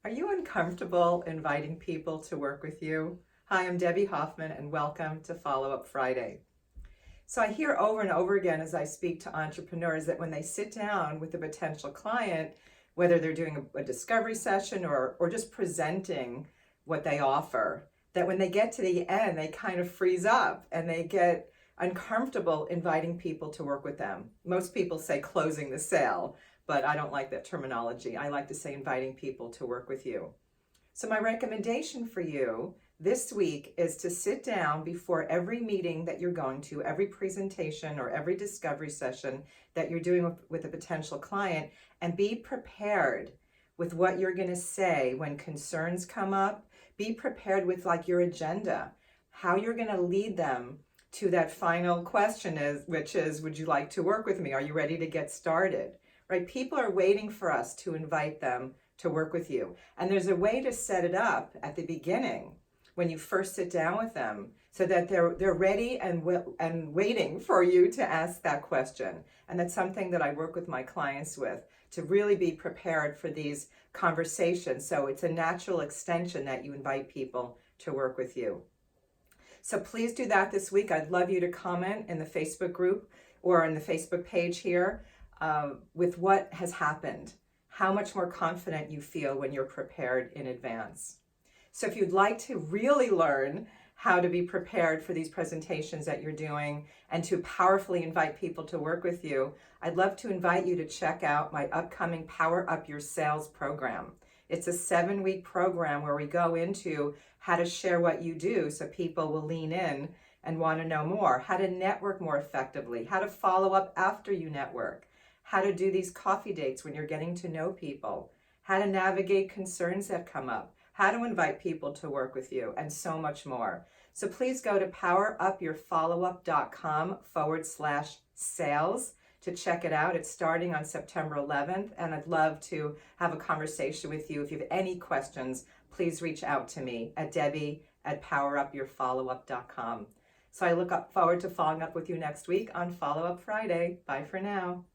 Are you uncomfortable inviting people to work with you? Hi, I'm Debbie Hoffman, and welcome to Follow Up Friday. So I hear over and over again as I speak to entrepreneurs that when they sit down with a potential client, whether they're doing a discovery session or just presenting what they offer, that when they get to the end, they kind of freeze up and they get uncomfortable inviting people to work with them. Most people say closing the sale, but I don't like that terminology. I like to say inviting people to work with you. So my recommendation for you this week is to sit down before every meeting that you're going to, every presentation or every discovery session that you're doing with a potential client, and be prepared with what you're going to say when concerns come up. Be prepared with your agenda, how you're going to lead them to that final question which is, would you like to work with me? Are you ready to get started? Right? People are waiting for us to invite them to work with you. And there's a way to set it up at the beginning when you first sit down with them so that they're ready and waiting for you to ask that question. And that's something that I work with my clients with, to really be prepared for these conversations. So it's a natural extension that you invite people to work with you. So please do that this week. I'd love you to comment in the Facebook group or on the Facebook page here with what has happened, how much more confident you feel when you're prepared in advance. So if you'd like to really learn how to be prepared for these presentations that you're doing and to powerfully invite people to work with you, I'd love to invite you to check out my upcoming Power Up Your Sales program. It's a 7-week program where we go into how to share what you do so people will lean in and want to know more, how to network more effectively, how to follow up after you network, how to do these coffee dates when you're getting to know people, how to navigate concerns that come up, how to invite people to work with you, and so much more. So please go to powerupyourfollowup.com/sales to check it out. It's starting on September 11th, and I'd love to have a conversation with you. If you have any questions, please reach out to me at debbie@powerupyourfollowup.com. So I look forward to following up with you next week on Follow Up Friday. Bye for now.